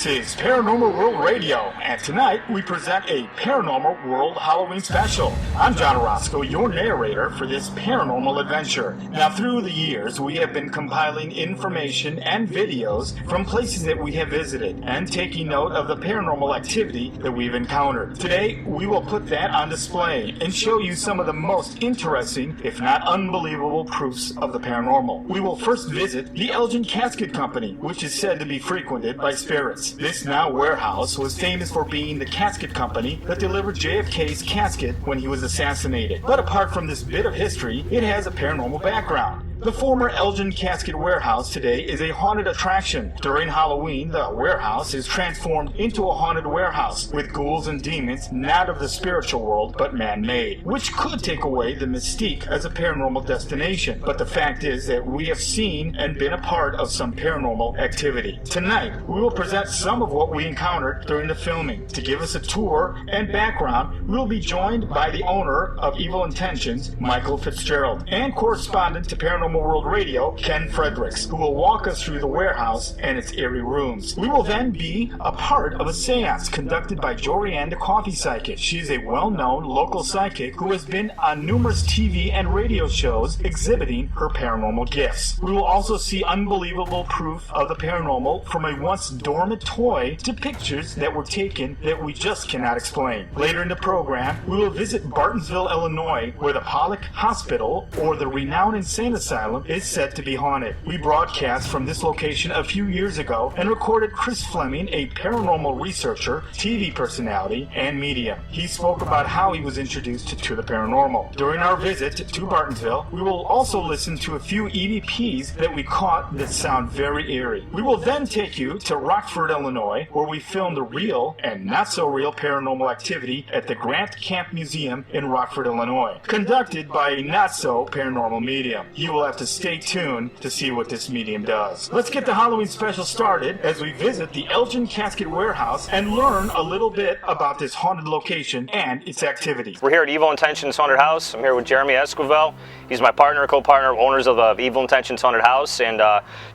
This is Paranormal World Radio, and tonight we present a Paranormal World Halloween special. I'm John Roscoe, your narrator for this paranormal adventure. Now, through the years, we have been compiling information and videos from places that we have visited, and taking note of the paranormal activity that we've encountered. Today, we will put that on display and show you some of the most interesting, if not unbelievable, proofs of the paranormal. We will first visit the Elgin Casket Company, which is said to be frequented by spirits. This now warehouse was famous for being the casket company that delivered JFK's casket when he was assassinated. But apart from this bit of history, it has a paranormal background. The former Elgin Casket Warehouse today is a haunted attraction. During Halloween, the warehouse is transformed into a haunted warehouse with ghouls and demons not of the spiritual world but man-made, which could take away the mystique as a paranormal destination. But the fact is that we have seen and been a part of some paranormal activity. Tonight, we will present some of what we encountered during the filming. To give us a tour and background, we will be joined by the owner of Evil Intentions, Michael Fitzgerald, and correspondent to Paranormal World Radio, Ken Fredericks, who will walk us through the warehouse and its eerie rooms. We will then be a part of a seance conducted by Jorianne the Coffee Psychic. She is a well-known local psychic who has been on numerous TV and radio shows exhibiting her paranormal gifts. We will also see unbelievable proof of the paranormal from a once dormant toy to pictures that were taken that we just cannot explain. Later in the program, we will visit Bartonsville, Illinois, where the Pollock Hospital, or the renowned Insane Asylum, is said to be haunted. We broadcast from this location a few years ago and recorded Chris Fleming, a paranormal researcher, TV personality, and medium. He spoke about how he was introduced to the paranormal. During our visit to Bartonsville, we will also listen to a few EVPs that we caught that sound very eerie. We will then take you to Rockford, Illinois, where we filmed the real and not so real paranormal activity at the Grant Camp Museum in Rockford, Illinois, conducted by a not so paranormal medium. You will have to stay tuned to see what this medium does. Let's get the Halloween special started as we visit the Elgin Casket Warehouse and learn a little bit about this haunted location and its activities. We're here at Evil Intentions Haunted House. I'm here with Jeremy Esquivel. He's my partner, co-partner, owners of the Evil Intentions Haunted House, and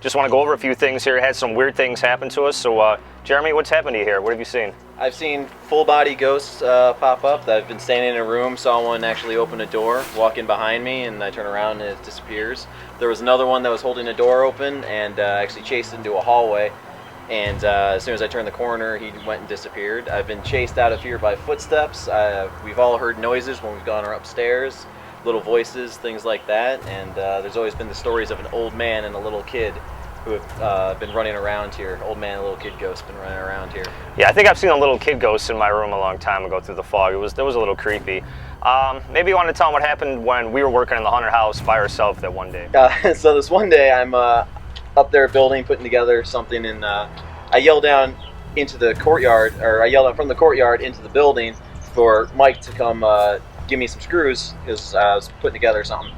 just want to go over a few things here. Had some weird things happen to us. So, Jeremy, what's happened to you here? What have you seen? I've seen full-body ghosts pop up. I've been standing in a room, saw one actually open a door, walk in behind me, and I turn around and it disappears. There was another one that was holding a door open and actually chased into a hallway. And as soon as I turned the corner, he went and disappeared. I've been chased out of here by footsteps. We've all heard noises when we've gone upstairs, little voices, things like that. And there's always been the stories of an old man and a little kid who have been running around here. Old man and little kid ghost been running around here. Yeah, I think I've seen a little kid ghost in my room a long time ago through the fog. That was a little creepy. Maybe you want to tell them what happened when we were working in the haunted house by ourselves that one day. So this one day, I'm up there building, putting together something, and I yell down into the courtyard, or I yelled out from the courtyard into the building for Mike to come give me some screws, because I was putting together something.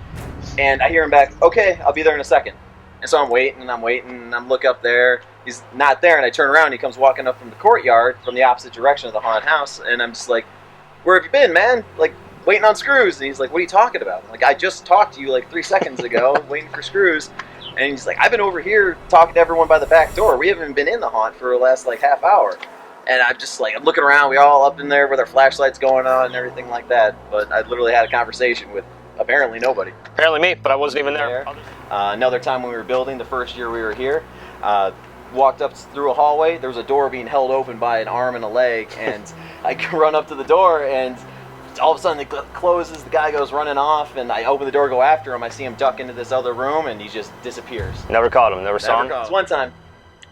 And I hear him back, okay, I'll be there in a second. And so I'm waiting, and I'm looking up there. He's not there, and I turn around, and he comes walking up from the courtyard from the opposite direction of the haunted house, and I'm just like, where have you been, man? Like, waiting on screws. And he's like, what are you talking about? I'm like, I just talked to you like 3 seconds ago, waiting for screws. And he's like, I've been over here talking to everyone by the back door. We haven't been in the haunt for the last like half hour. And I'm just like, I'm looking around. We're all up in there with our flashlights going on and everything like that. But I literally had a conversation with apparently nobody. Apparently me, but I wasn't even there. Another time when we were building, the first year we were here, walked up through a hallway. There was a door being held open by an arm and a leg. And I run up to the door, and all of a sudden it closes. The guy goes running off, and I open the door, go after him. I see him duck into this other room, and he just disappears. Never caught him. Never saw him. One time,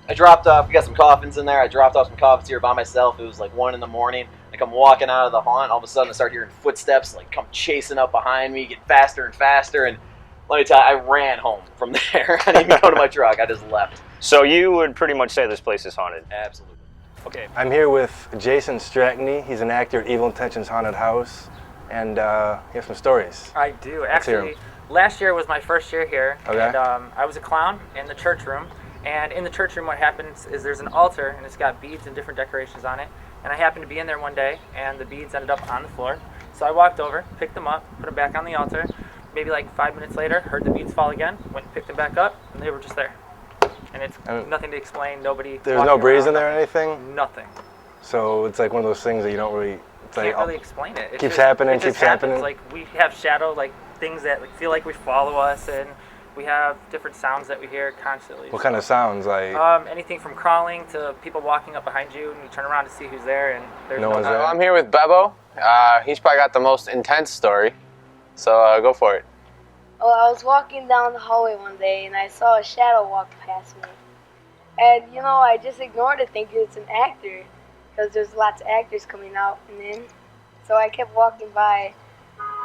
I dropped off. We got some coffins in there. I dropped off some coffins here by myself. It was like 1 a.m. I come walking out of the haunt. All of a sudden, I start hearing footsteps, like come chasing up behind me, get faster and faster. And let me tell you, I ran home from there. I didn't even go to my truck. I just left. So you would pretty much say this place is haunted? Absolutely. Okay. I'm here with Jason Stratney. He's an actor at Evil Intentions Haunted House, and he has some stories. I do. Actually, last year was my first year here, okay. And I was a clown in the church room. And in the church room, what happens is there's an altar, and it's got beads and different decorations on it. And I happened to be in there one day, and the beads ended up on the floor. So I walked over, picked them up, put them back on the altar. Maybe like 5 minutes later, heard the beads fall again, went and picked them back up, and they were just there. and it's nothing to explain. Nobody. There's no breeze in there or anything? Nothing. So it's like one of those things that you don't really... Can't really explain it. Keeps happening, it just keeps happening. Like we have shadow, like things that like, feel like we follow us, and we have different sounds that we hear constantly. What kind of sounds? Like anything from crawling to people walking up behind you, and you turn around to see who's there, and there's no one's there. I'm here with Bebo. He's probably got the most intense story, so go for it. Well, I was walking down the hallway one day, and I saw a shadow walk past me. And, you know, I just ignored it thinking it's an actor, because there's lots of actors coming out and in. So I kept walking by,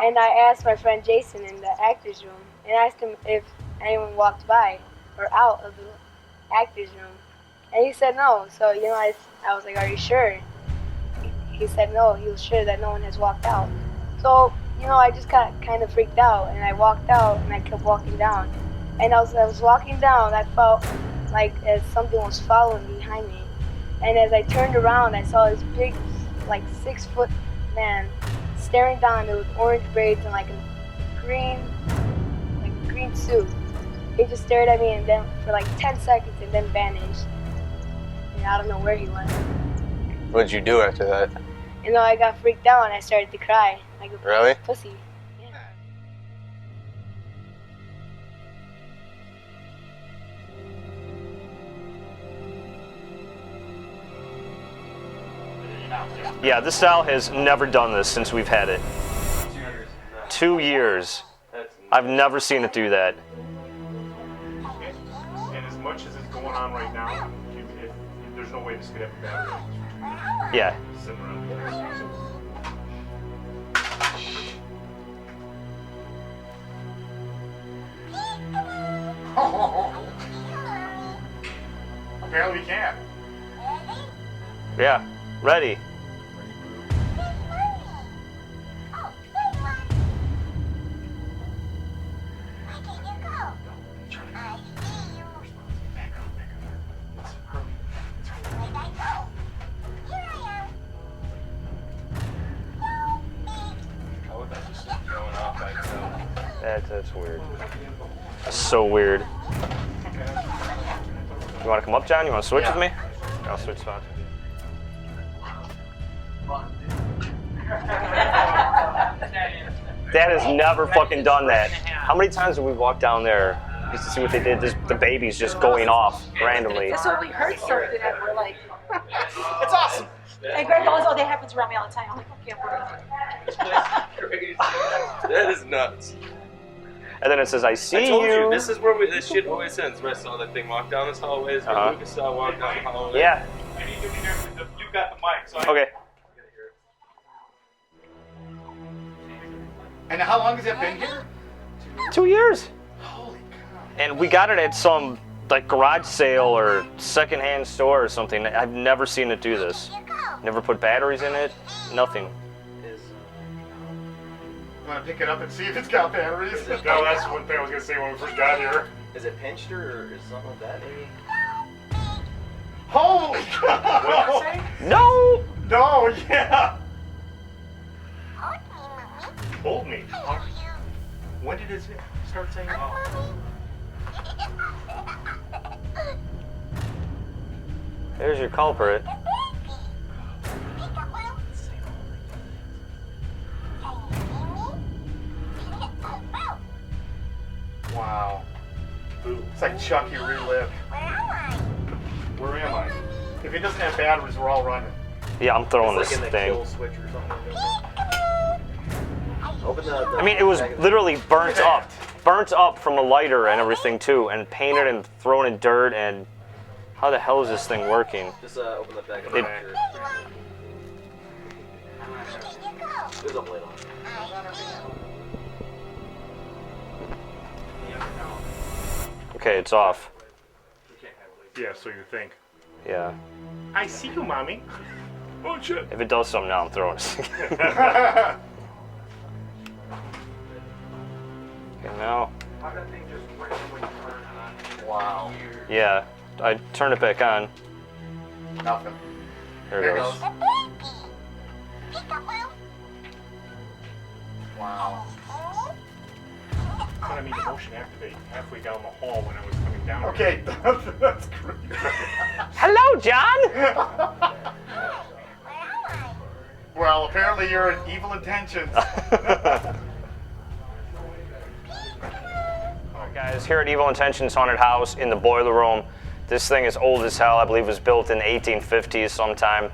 and I asked my friend Jason in the actor's room, and asked him if anyone walked by or out of the actor's room. And he said no. So, you know, I was like, are you sure? He said no. He was sure that no one has walked out. So, you know, I just got kind of freaked out, and I walked out, and I kept walking down. And as I was walking down, I felt like as something was following behind me. And as I turned around, I saw this big, like 6-foot man staring down at me with orange braids and like a green suit. He just stared at me and then for like 10 seconds and then vanished. And I don't know where he went. What'd you do after that? You know, I got freaked out and I started to cry. Like a Really? pussy. Yeah. Yeah, this style has never done this since we've had it. 2 years. I've never seen it do that. And as much as it's going on right now, there's no way this could have a battery. Yeah. Sitting around. Apparently we can't. Yeah. Ready. That's weird. That's so weird. You want to come up, John? You want to switch with me? I'll switch spots. Dad has never fucking done that. How many times have we walked down there just to see what they did? The baby's just going off randomly. So we heard something and we're like, It's awesome. and Greg goes, oh, that happens around me all the time. I'm like, okay, That is nuts. And then it says, I see I told you. you, this is where this shit always ends. Where I saw that thing walk down this hallway. It's where Lucas saw walk down the hallway. Yeah. I need to be there. You got the mic, so Okay. And how long has that been here? 2 years. Holy cow. And we got it at some like garage sale or secondhand store or something. I've never seen it do this. Never put batteries in it. Nothing. You want to pick it up and see if it's got batteries? No, that's one thing I was going to say when we first got here. Is it pinched or is something like that maybe? Holy cow! No! No, yeah! Hold me. When did it start saying There's your culprit. Wow. It's like Chucky relived. Where am I? If it doesn't have batteries, we're all running. Yeah, I'm throwing It's this like in the thing. kill switch or something. Open the I mean, it was literally burnt up from a lighter and everything too, and painted and thrown in dirt. And how the hell is this thing working? Just open the back of It- the picture. There's a blade on it. Okay, it's off. Yeah, so you think. Yeah. I see you, mommy. Oh, shit. If it does something now, I'm throwing it. Okay, now. Wow. Yeah, I turn it back on. Nothing. There There it it goes. Wow. I mean, the motion activate halfway down the hall when I was coming Okay, that's great. Hello, John. Well, apparently you're in evil intentions. Alright, guys, here at Evil Intentions Haunted House in the boiler room. This thing is old as hell. I believe it was built in the 1850s sometime.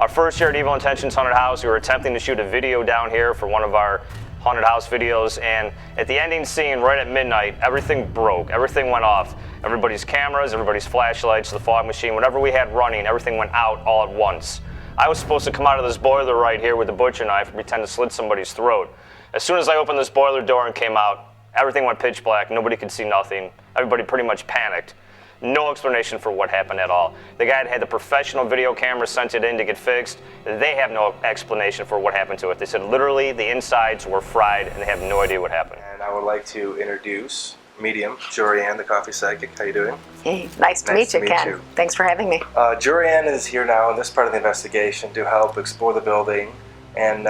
Our first year at Evil Intentions Haunted House, we were attempting to shoot a video down here for one of our haunted house videos, and at the ending scene, right at midnight, everything broke. Everything went off. Everybody's cameras, everybody's flashlights, the fog machine, whatever we had running, everything went out all at once. I was supposed to come out of this boiler right here with a butcher knife and pretend to slit somebody's throat. As soon as I opened this boiler door and came out, everything went pitch black. Nobody could see nothing. Everybody pretty much panicked. No explanation for what happened at all. The guy had the professional video camera sent it in to get fixed. They have no explanation for what happened to it. They said literally the insides were fried and they have no idea what happened. And I would like to introduce medium Jorianne, the coffee psychic. How you doing? Hey, nice to meet you, Ken. Thanks for having me. Jorianne is here now in this part of the investigation to help explore the building and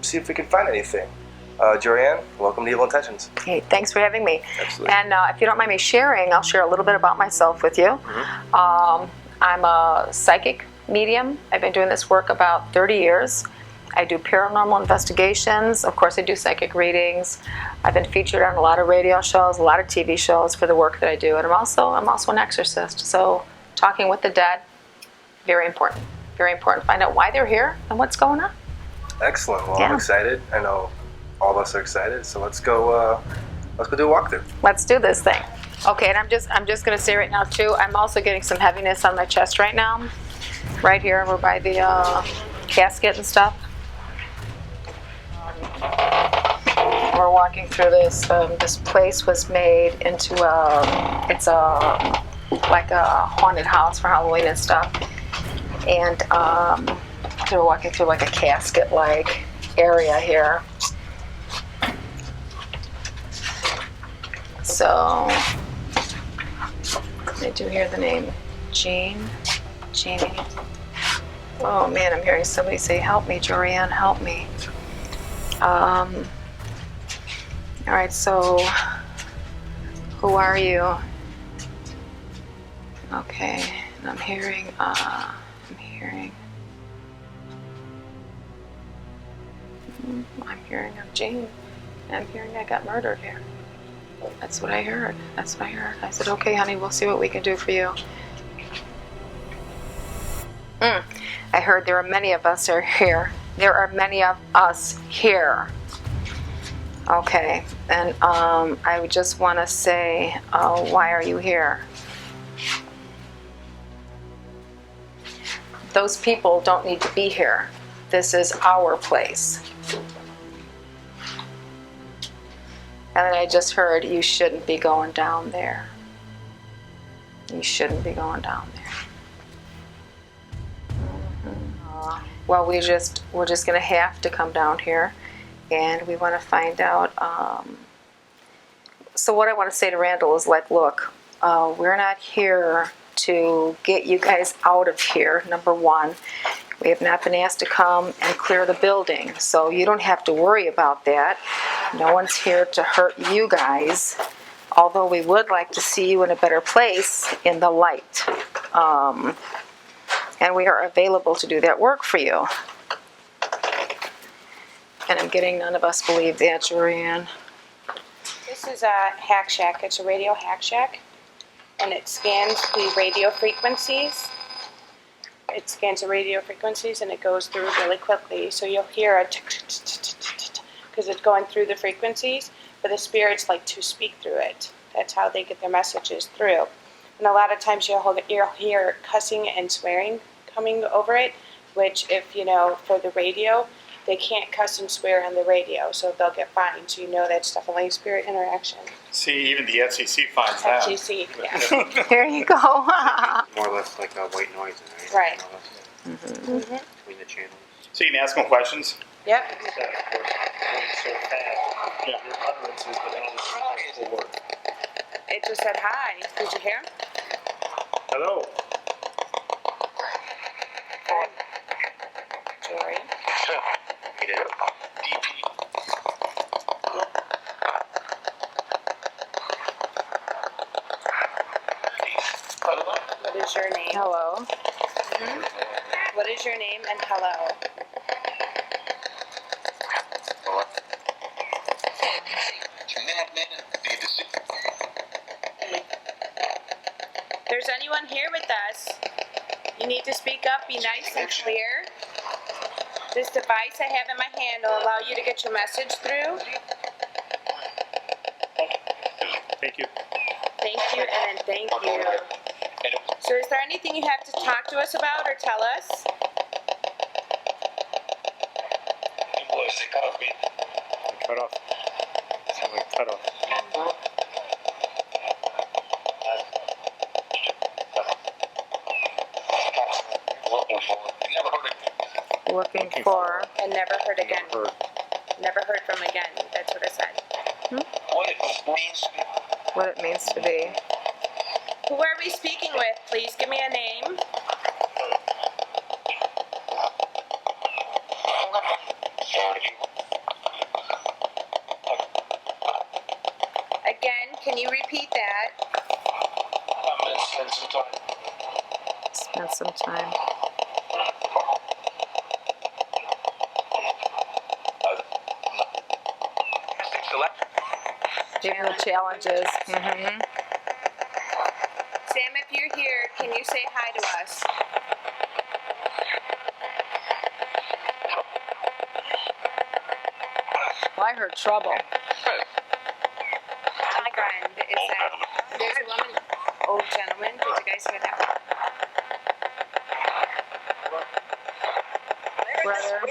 see if we can find anything. Jorianne, welcome to Evil Intentions. Hey, thanks for having me. Absolutely. And if you don't mind me sharing, I'll share a little bit about myself with you. I'm a psychic medium. I've been doing this work about 30 years. I do paranormal investigations. Of course, I do psychic readings. I've been featured on a lot of radio shows, a lot of TV shows for the work that I do. And I'm also an exorcist. So talking with the dead, very important. Very important. Find out why they're here and what's going on. Excellent. Well, I'm excited. I know all of us are excited. So let's go do a walkthrough. Let's do this thing. Okay, and I'm just going to say right now too, I'm also getting some heaviness on my chest right now. Right here, we're by the casket and stuff. We're walking through this. This place was made into it's like a haunted house for Halloween and stuff. And so we're walking through like a casket-like area here. So, I do hear the name Jeannie. Oh man, I'm hearing somebody say, "Help me, Jorianne, help me." All right, so who are you? Okay, and I'm hearing I'm Jane. I'm hearing I got murdered here. That's what I heard. I said, okay, honey, we'll see what we can do for you. I heard there are many of us are here. There are many of us here. Okay, and I would just want to say, why are you here? Those people don't need to be here. This is our place. And then I just heard, you shouldn't be going down there. You shouldn't be going down there. Well, we're just going to have to come down here, and we want to find out. So what I want to say to Randall is like, look, we're not here to get you guys out of here, number one. We have not been asked to come and clear the building, so you don't have to worry about that. No one's here to hurt you guys, although we would like to see you in a better place in the light. And we are available to do that work for you. And I'm getting none of us believe that, Jorianne. This is a hack shack. It's a radio hack shack, and it scans the radio frequencies. It scans the radio frequencies and it goes through really quickly. So you'll hear a because it's going through the frequencies, but the spirits like to speak through it. That's how they get their messages through. And a lot of times you'll hear cussing and swearing coming over it, which if you know for the radio, they can't cuss and swear on the radio, so they'll get fined. So you know that's definitely spirit interaction. See, even the FCC finds that. FCC, yeah. Here you go. More or less like a white noise. Right. Between the channels. So you can ask them questions? Yep. It just said hi. Did you hear? Hello. Jory. What is your name? Hello. What is your name and hello? If there's anyone here with us, you need to speak up, be nice and clear. This device I have in my hand will allow you to get your message through. Thank you. Thank you, and then thank you. So is there anything you have to talk to us about or tell us? Cut off. Sound like cut off. Looking for. And never heard again. Never heard from again. That's what I said. What it means to be. Who are we speaking with? Please give me a name. Again, can you repeat that? Spend some time. Give the challenges. Sam, if you're here, can you say hi to us? Well, I heard trouble. My friend is that there's a woman, old gentleman. Did you guys hear that one? Brother.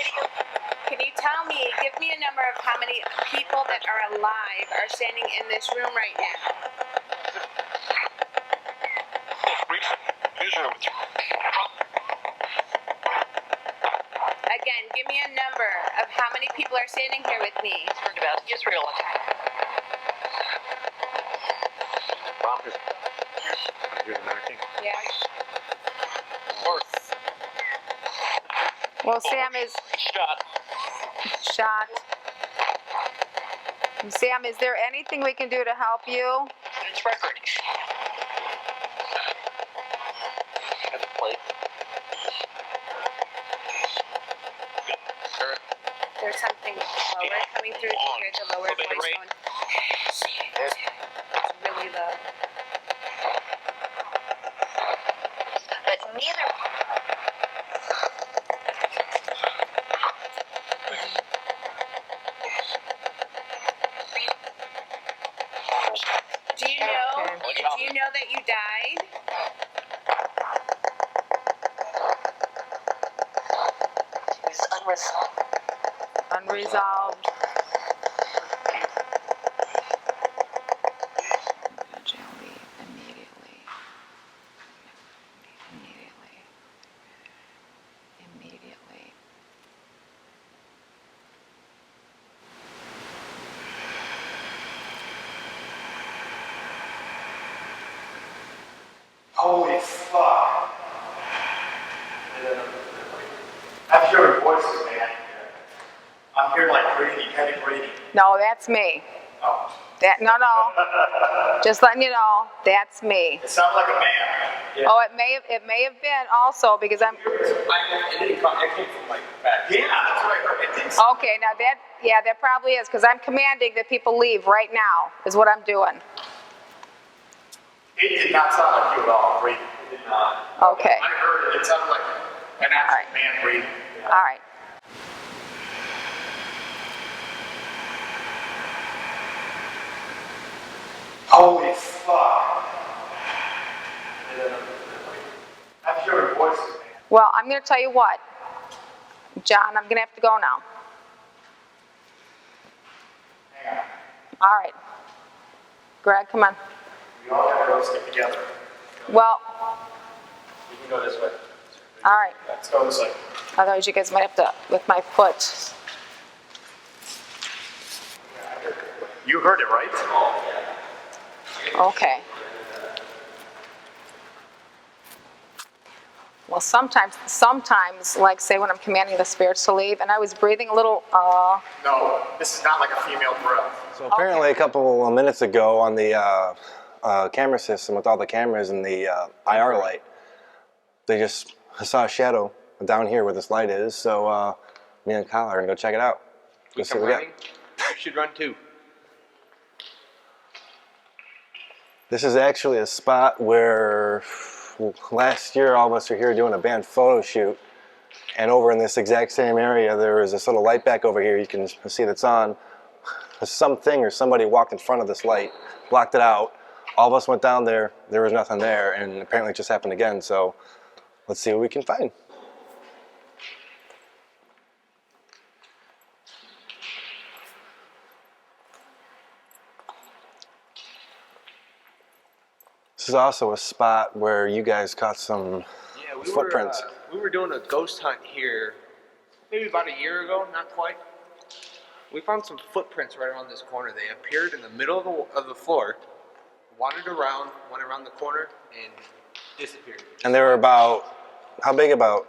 Can you tell me, give me a number of how many people that are alive are standing in this room right now? Again, give me a number of how many people are standing here with me. About Israel. Yeah. Well, Sam is shot. Sam, is there anything we can do to help you? It's record. There's something lower coming through. You hear the lower voice going. It's really low. But neither. Do you know that you died? It was unresolved. Unresolved. Immediately. Holy fuck. I'm hearing voices, man. I'm hearing like breathing, heavy breathing. No, that's me. Oh. No. Just letting you know, that's me. It sounds like a man. Yeah. Oh, it may have been also because I'm. It came from like back. Yeah, that's what I heard. It did. Okay, now that probably is because I'm commanding that people leave right now. Is what I'm doing. It did not sound like you at all breathing. It did not. Okay. I heard it. It sounded like an actual man breathing. Yeah. All right. Holy fuck. I'm hearing voices, man. Well, I'm going to tell you what, John. I'm going to have to go now. Hang on. All right. Greg, come on. We all gotta go stick together. Well. You can go this way. All right. Let's go this way. Otherwise, you guys might have to with my foot. You heard it, right? Okay. Well, sometimes, like say when I'm commanding the spirits to leave, and I was breathing a little. No, this is not like a female breath. So apparently, a couple of minutes ago, on the camera system with all the cameras and the IR light, I saw a shadow down here where this light is, so me and Kyle are gonna go check it out. Go see what we got. You should run too. This is actually a spot where last year all of us were here doing a band photo shoot, and over in this exact same area there is this little light back over here you can see that's on. Something or somebody walked in front of this light, blocked it out. All of us went down there, there was nothing there, and apparently it just happened again, so let's see what we can find. This is also a spot where you guys caught some footprints. We were doing a ghost hunt here maybe about a year ago, not quite. We found some footprints right around this corner. They appeared in the middle of the floor, wandered around, went around the corner, and disappeared. And they were about, how big about?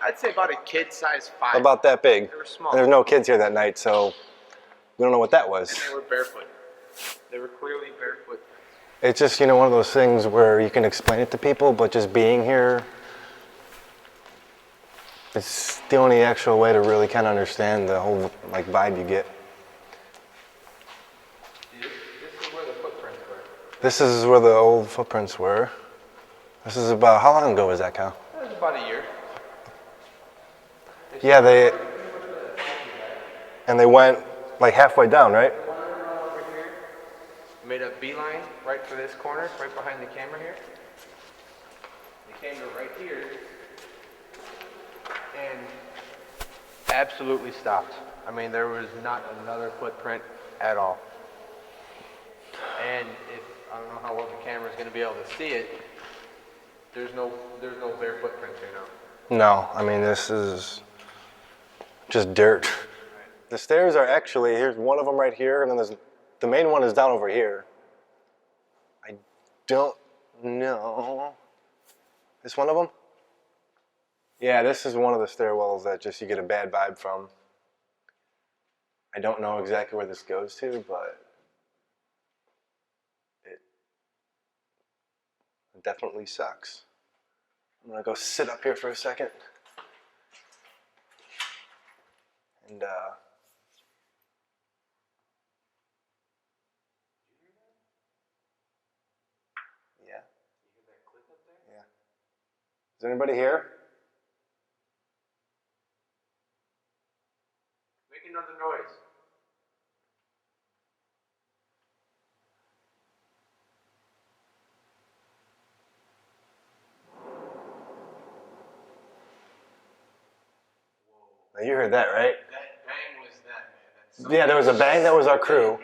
I'd say about a kid-sized 5. About that big. They were small. And there were no kids here that night, so we don't know what that was. And they were barefoot. They were clearly barefoot. It's just, one of those things where you can explain it to people, but just being here, it's the only actual way to really kind of understand the whole vibe you get. This is where the footprints were. This is where the old footprints were. This is about, how long ago was that, Kyle? That was about a year. Yeah, they went halfway down, right? Made a beeline right for this corner, right behind the camera here. They came to right here and absolutely stopped. I mean, there was not another footprint at all. And I don't know how well the camera's going to be able to see it. There's no bare footprints here now. No, I mean, this is just dirt. The stairs are actually, here's one of them right here, and then the main one is down over here. I don't know. This one of them? Yeah, this is one of the stairwells that just you get a bad vibe from. I don't know exactly where this goes to, but it definitely sucks. I'm gonna go sit up here for a second. And yeah. Yeah. Is anybody here? Make another noise. Now you heard that, right? That bang was that, man. Yeah, there was a bang, that was our crew.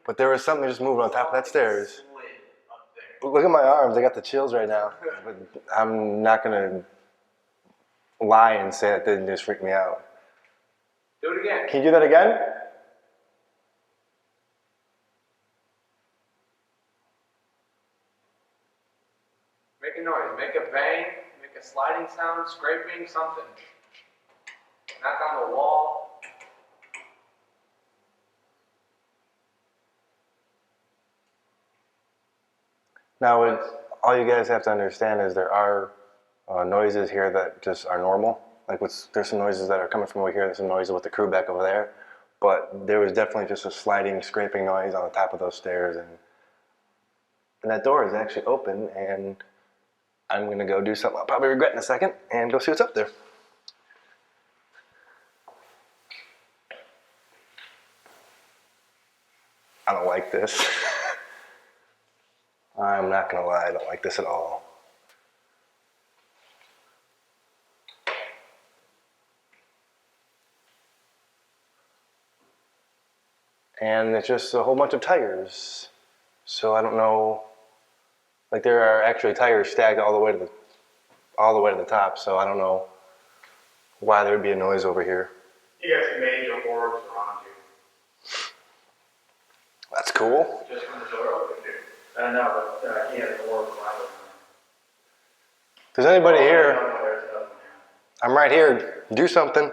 But there was something just moving on top of that stairs. Look at my arms, I got the chills right now. But I'm not gonna lie and say that didn't just freak me out. Do it again. Can you do that again? Make a noise. Make a bang. Make a sliding sound, scraping, something. Knock on the wall. Now, all you guys have to understand is there are noises here that just are normal. There's some noises that are coming from over here, there's some noises with the crew back over there. But there was definitely just a sliding, scraping noise on the top of those stairs. And that door is actually open, and I'm gonna go do something I'll probably regret in a second and go see what's up there. I don't like this. I'm not gonna lie, I don't like this at all. And it's just a whole bunch of tires. So I don't know, there are actually tires stacked all the way to the top, so I don't know why there would be a noise over here. You got some major orbs around you. That's cool. Just from the door open, dude. No, but he has the orbs around him. If there's anybody here, I'm right here. Do something.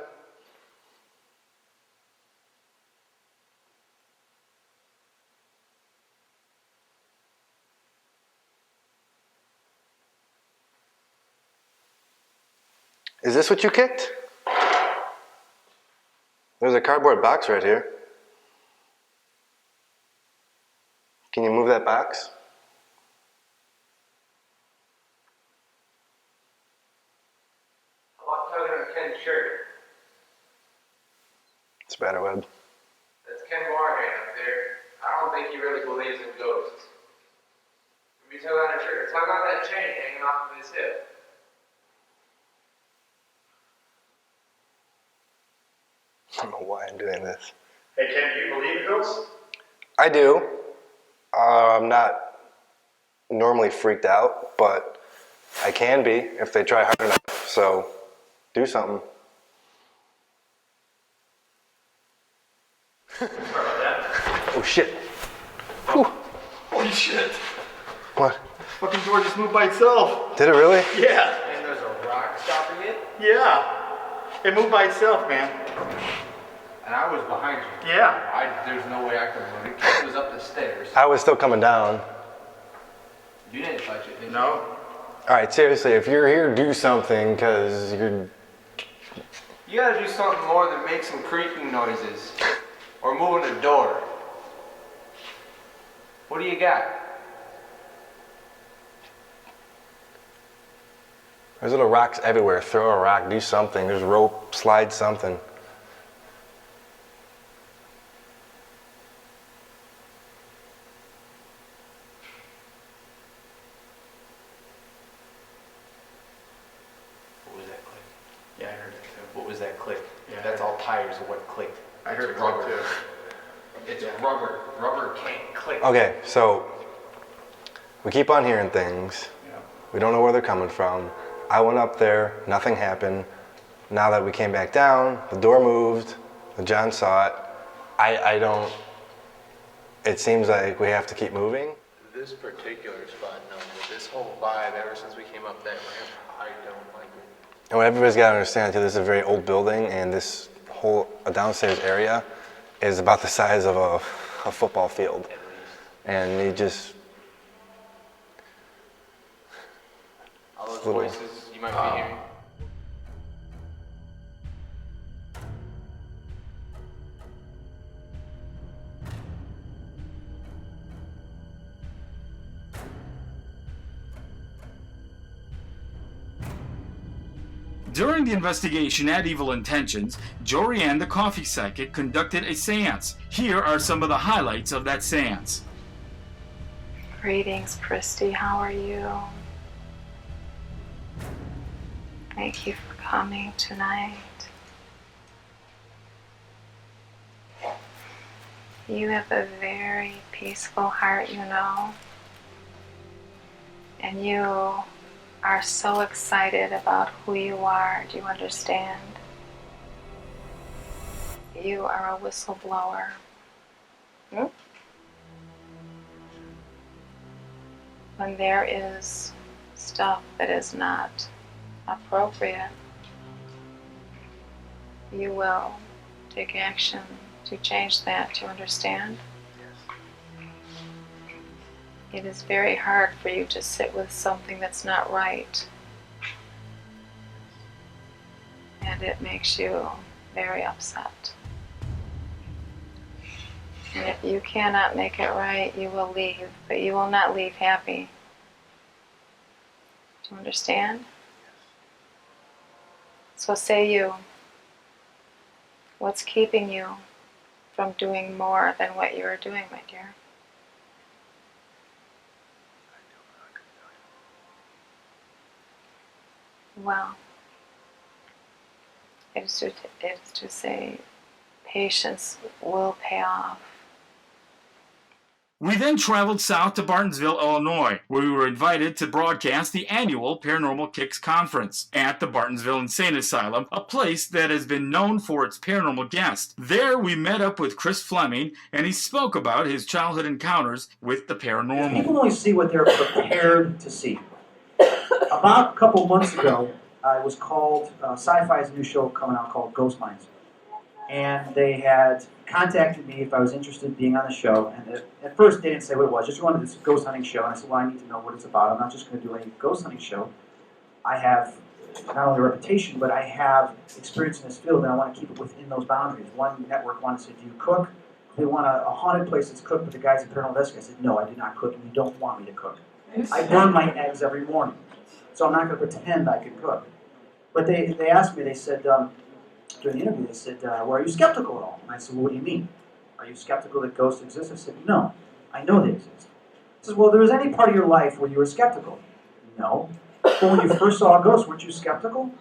Is this what you kicked? There's a cardboard box right here. Can you move that box? How about tugging on Ken's shirt? Spiderweb. That's Ken Moorhan up there. I don't think he really believes in ghosts. If you tug on his shirt, tug on that chain hanging off of his hip. I don't know why I'm doing this. Hey, Ken, do you believe in ghosts? I do. I'm not normally freaked out, but I can be if they try hard enough. So, do something. Oh shit. Whew. Holy shit. What? Fucking door just moved by itself. Did it really? Yeah. And there's a rock stopping it? Yeah. It moved by itself, man. And I was behind you. Yeah. There's no way I could run it. Ken was up the stairs. I was still coming down. You didn't touch it, did you? No. Alright, seriously, if you're here, do something, because you're... You gotta do something more than make some creaking noises. Or moving a door. What do you got? There's little rocks everywhere. Throw a rock, do something. There's rope, slide something. What was that click? Yeah, I heard it too. What was that click? Yeah. That's all tires of what clicked. I heard It's it rubber. too. It's rubber. Rubber can't click. Okay, so we keep on hearing things. Yeah. We don't know where they're coming from. I went up there, nothing happened. Now that we came back down, the door moved, John saw it. I don't, it seems like we have to keep moving. This particular spot, no, but this whole vibe, ever since we came up that ramp, I don't like it. And what everybody's got to understand too, this is a very old building, and this whole downstairs area is about the size of a football field. And you just... All those little- voices you might be hearing. During the investigation at Evil Intentions, Jorianne the coffee psychic conducted a seance. Here are some of the highlights of that seance. Greetings, Christy. How are you? Thank you for coming tonight. You have a very peaceful heart, you know. And you are so excited about who you are. Do you understand? You are a whistleblower. When there is stuff that is not appropriate, you will take action to change that. Do you understand? It is very hard for you to sit with something that's not right. And it makes you very upset. And if you cannot make it right, you will leave, but you will not leave happy. Do you understand? So say you. What's keeping you from doing more than what you are doing, my dear? Well, it is to say patience will pay off. We then traveled south to Bartonsville, Illinois, where we were invited to broadcast the annual Paranormal Kicks Conference at the Bartonsville Insane Asylum, a place that has been known for its paranormal guests. There we met up with Chris Fleming, and he spoke about his childhood encounters with the paranormal. People only see what they're prepared to see. About a couple months ago, I was called, Sci-Fi's new show coming out called Ghost Minds. And they had contacted me if I was interested in being on the show. And at first they didn't say what it was, just wanted this ghost hunting show. And I said, well, I need to know what it's about. I'm not just going to do any ghost hunting show. I have not only a reputation, but I have experience in this field, and I want to keep it within those boundaries. One network wanted to say, do you cook? They want a haunted place that's cooked, but the guys at Paranormal Investigation, I said, no, I do not cook, and you don't want me to cook. I burn my eggs every morning, so I'm not going to pretend I can cook. But they asked me, they said, during the interview, they said, well, are you skeptical at all? And I said, well, what do you mean? Are you skeptical that ghosts exist? I said, no, I know they exist. He says, well, there was any part of your life where you were skeptical? No. Well, when you first saw a ghost, weren't you skeptical?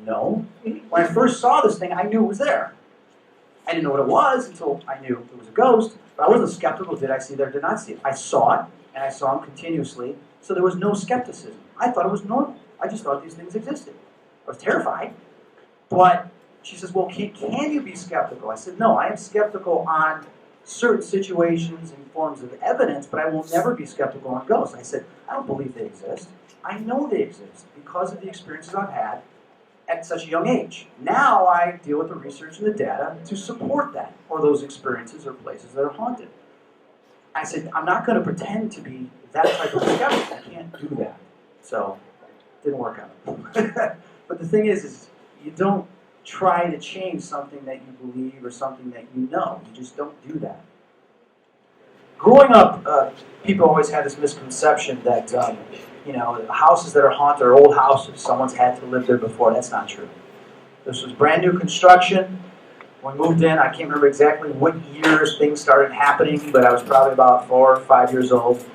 No. When I first saw this thing, I knew it was there. I didn't know what it was until I knew it was a ghost, but I wasn't skeptical. Did I see it or did not see it? I saw it, and I saw them continuously, so there was no skepticism. I thought it was normal. I just thought these things existed. I was terrified. But she says, well, can you be skeptical? I said, no, I am skeptical on certain situations and forms of evidence, but I will never be skeptical on ghosts. I said, I don't believe they exist. I know they exist because of the experiences I've had at such a young age. Now I deal with the research and the data to support that, or those experiences or places that are haunted. I said, I'm not going to pretend to be that type of skeptic. I can't do that. So, it didn't work out. But the thing is you don't try to change something that you believe or something that you know. You just don't do that. Growing up, people always had this misconception that houses that are haunted are old houses. Someone's had to live there before. That's not true. This was brand new construction. When we moved in, I can't remember exactly what years things started happening, but I was probably about 4 or 5 years old.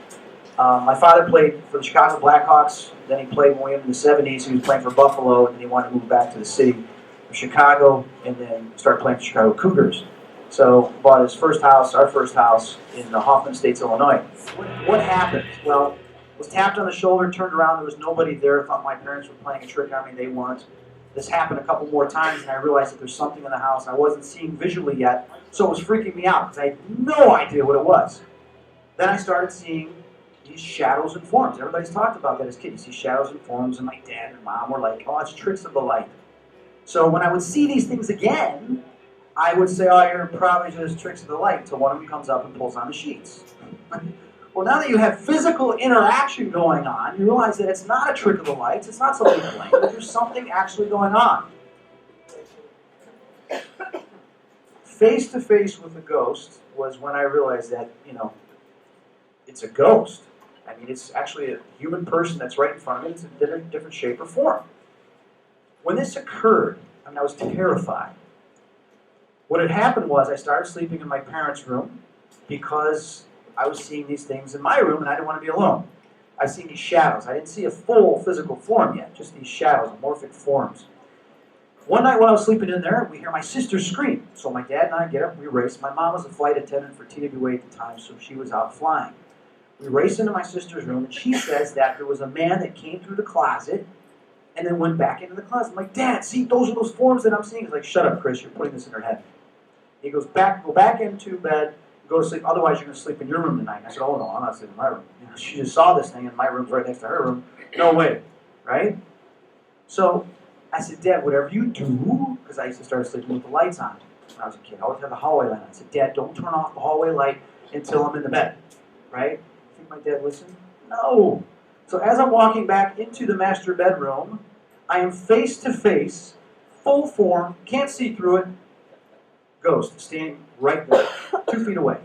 My father played for the Chicago Blackhawks. Then he played when we were in the 70s. He was playing for Buffalo, and then he wanted to move back to the city of Chicago, and then started playing for Chicago Cougars. So bought his first house, our first house, in Hoffman Estates, Illinois. What happened? Well, was tapped on the shoulder, turned around, there was nobody there. Thought my parents were playing a trick on me. They weren't. This happened a couple more times, and I realized that there's something in the house I wasn't seeing visually yet, so it was freaking me out because I had no idea what it was. Then I started seeing these shadows and forms. Everybody's talked about that as kids. You see shadows and forms, and my dad and mom were like, oh, it's tricks of the light. So when I would see these things again, I would say, oh, you're probably just tricks of the light, until one of them comes up and pulls on the sheets. Well, now that you have physical interaction going on, you realize that it's not a trick of the lights, it's not something playing, but there's something actually going on. Face to face with a ghost was when I realized that, it's a ghost. I mean, it's actually a human person that's right in front of me. It's a different shape or form. When this occurred, I was terrified. What had happened was I started sleeping in my parents' room because I was seeing these things in my room and I didn't want to be alone. I seen these shadows. I didn't see a full physical form yet, just these shadows, amorphic forms. One night when I was sleeping in there, we hear my sister scream. So my dad and I get up, we race. My mom was a flight attendant for TWA at the time, so she was out flying. We race into my sister's room, and she says that there was a man that came through the closet and then went back into the closet. I'm like, Dad, see, those are those forms that I'm seeing. He's like, shut up, Chris, you're putting this in her head. He goes, go back into bed, go to sleep, otherwise you're going to sleep in your room tonight. I said, oh no, I'm not sleeping in my room. She just saw this thing, and my room's right next to her room. No way, right? So I said, Dad, whatever you do, because I used to start sleeping with the lights on when I was a kid. I always had the hallway light on. I said, Dad, don't turn off the hallway light until I'm in the bed, right? You think my dad listened? No. So as I'm walking back into the master bedroom, I am face to face, full form, can't see through it, ghost standing right there, 2 feet away.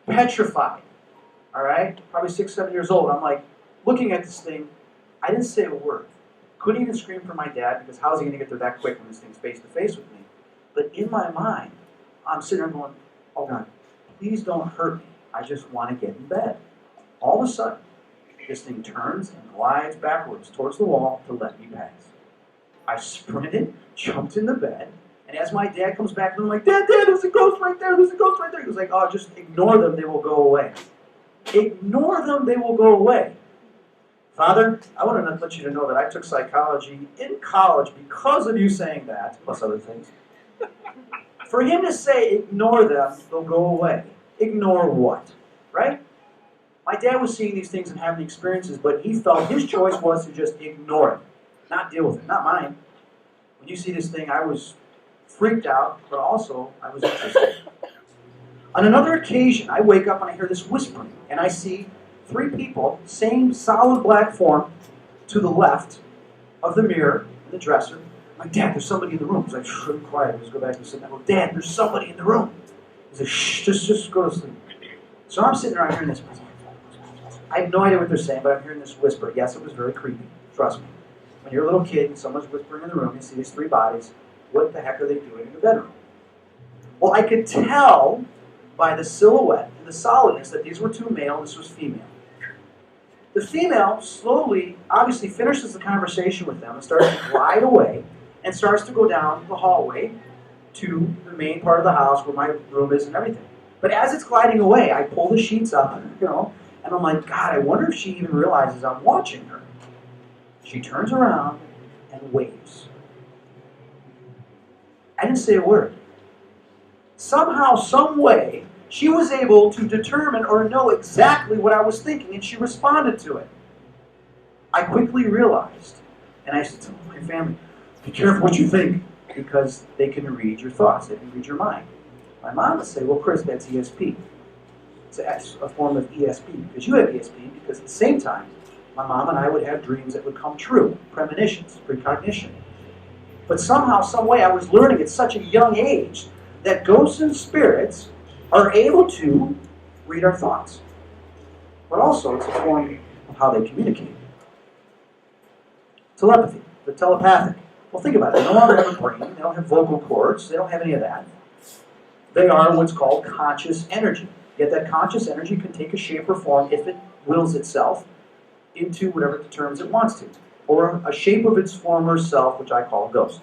Petrified, all right? Probably 6, 7 years old. I'm like, looking at this thing, I didn't say a word. Couldn't even scream for my dad because how's he going to get there that quick when this thing's face to face with me? But in my mind, I'm sitting there going, oh God, please don't hurt me. I just want to get in bed. All of a sudden, this thing turns and glides backwards towards the wall to let me pass. I sprinted, jumped in the bed, and as my dad comes back, I'm like, Dad, there's a ghost right there, there's a ghost right there. He was like, oh, just ignore them, they will go away. Ignore them, they will go away. Father, I want to let you to know that I took psychology in college because of you saying that, plus other things. For him to say, ignore them, they'll go away. Ignore what? Right? My dad was seeing these things and having experiences, but he felt his choice was to just ignore it, not deal with it, not mine. When you see this thing, I was freaked out, but also I was interested. On another occasion, I wake up and I hear this whispering, and I see 3 people, same solid black form, to the left, of the mirror in the dresser. I'm like, Dad, there's somebody in the room. He's like, shh, be quiet. Let's go back and sit down. I go, Dad, there's somebody in the room. He's like, shh, just go to sleep. So I'm sitting around hearing this. I have no idea what they're saying, but I'm hearing this whisper. Yes, it was very creepy. Trust me. When you're a little kid and someone's whispering in the room, you see these three bodies. What the heck are they doing in your bedroom? Well, I could tell by the silhouette and the solidness that these were two male, this was female. The female slowly, obviously, finishes the conversation with them and starts to glide away and starts to go down the hallway to the main part of the house where my room is and everything. But as it's gliding away, I pull the sheets up, and I'm like, God, I wonder if she even realizes I'm watching her. She turns around and waves. I didn't say a word. Somehow, some way, she was able to determine or know exactly what I was thinking, and she responded to it. I quickly realized, and I said to my family, be careful what you think, because they can read your thoughts, they can read your mind. My mom would say, well, Chris, that's ESP. It's a form of ESP, because you have ESP, because at the same time, my mom and I would have dreams that would come true, premonitions, precognition. But somehow, some way, I was learning at such a young age that ghosts and spirits are able to read our thoughts. But also, it's a form of how they communicate. Telepathy, they're telepathic. Well, think about it. They no longer have a brain. They don't have vocal cords. They don't have any of that. They are what's called conscious energy. Yet that conscious energy can take a shape or form, if it wills itself, into whatever terms it wants to. Or a shape of its former self, which I call a ghost.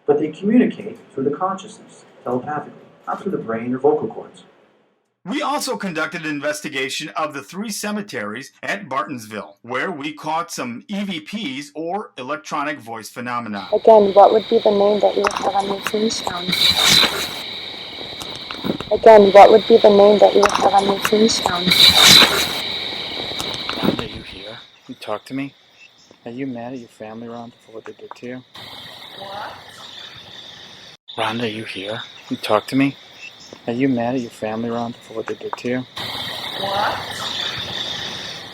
But they communicate through the consciousness, telepathically, not through the brain or vocal cords. We also conducted an investigation of the 3 cemeteries at Bartonsville, where we caught some EVPs, or electronic voice phenomena. Again, what would be the name that you would have on your tombstone? Again, what would be the name that you would have on your tombstone? Rhonda, are you here? You talk to me? Are you mad at your family, Rhonda, for what they did to you? What? Rhonda, are you here? You talk to me? Are you mad at your family, Rhonda, for what they did to you? What?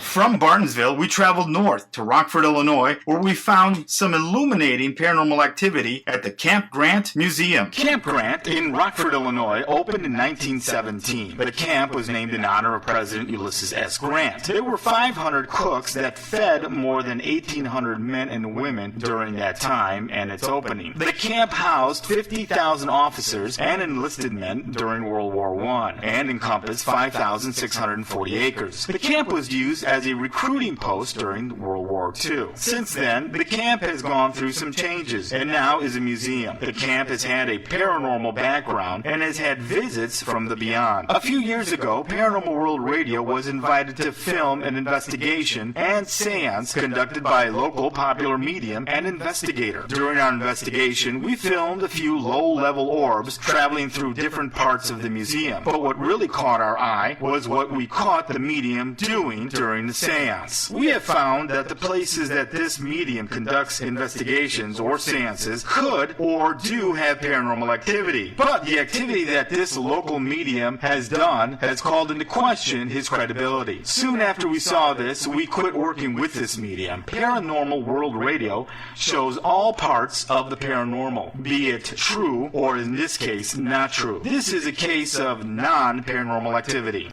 From Bartonsville, we traveled north to Rockford, Illinois, where we found some illuminating paranormal activity at the Camp Grant Museum. Camp Grant in Rockford, Illinois, opened in 1917. The camp was named in honor of President Ulysses S. Grant. There were 500 cooks that fed more than 1,800 men and women during that time and its opening. The camp housed 50,000 officers and enlisted men during World War I and encompassed 5,640 acres. The camp was used as a recruiting post during World War II. Since then, the camp has gone through some changes and now is a museum. The camp has had a paranormal background and has had visits from the beyond. A few years ago, Paranormal World Radio was invited to film an investigation and seance conducted by a local popular medium and investigator. During our investigation, we filmed a few low-level orbs traveling through different parts of the museum. But what really caught our eye was what we caught the medium doing during the seance. We have found that the places that this medium conducts investigations or seances could or do have paranormal activity. But the activity that this local medium has done has called into question his credibility. Soon after we saw this, we quit working with this medium. Paranormal World Radio shows all parts of the paranormal, be it true or in this case not true. This is a case of non-paranormal activity.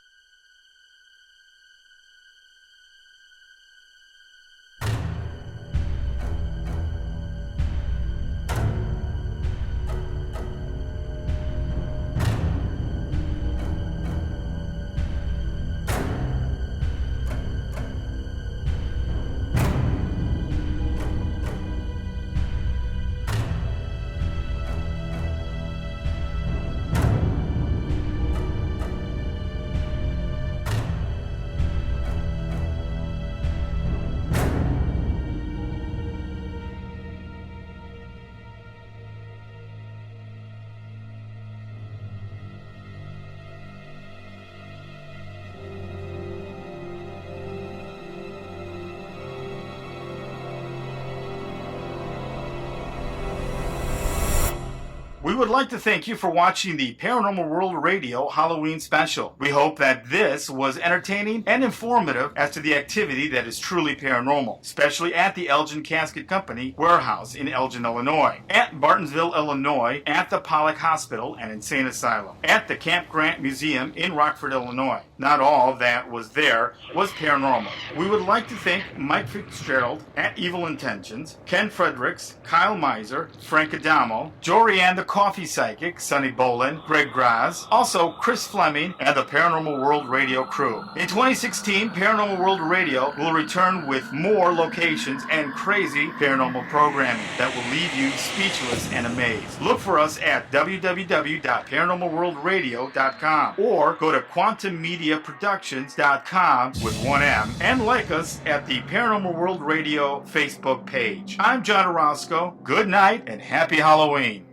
We would like to thank you for watching the Paranormal World Radio Halloween special. We hope that this was entertaining and informative as to the activity that is truly paranormal, especially at the Elgin Casket Company Warehouse in Elgin, Illinois, at Bartonsville, Illinois, at the Pollock Hospital and Insane Asylum, at the Camp Grant Museum in Rockford, Illinois. Not all that was there was paranormal. We would like to thank Mike Fitzgerald at Evil Intentions, Ken Fredericks, Kyle Miser, Frank Adamo, Jorianne the Coffee Psychic, Sonny Bolin, Greg Graz, also Chris Fleming, and the Paranormal World Radio crew. In 2016, Paranormal World Radio will return with more locations and crazy paranormal programming that will leave you speechless and amazed. Look for us at www.paranormalworldradio.com or go to quantummediaproductions.com with 1M and like us at the Paranormal World Radio Facebook page. I'm John Orozco. Good night and happy Halloween.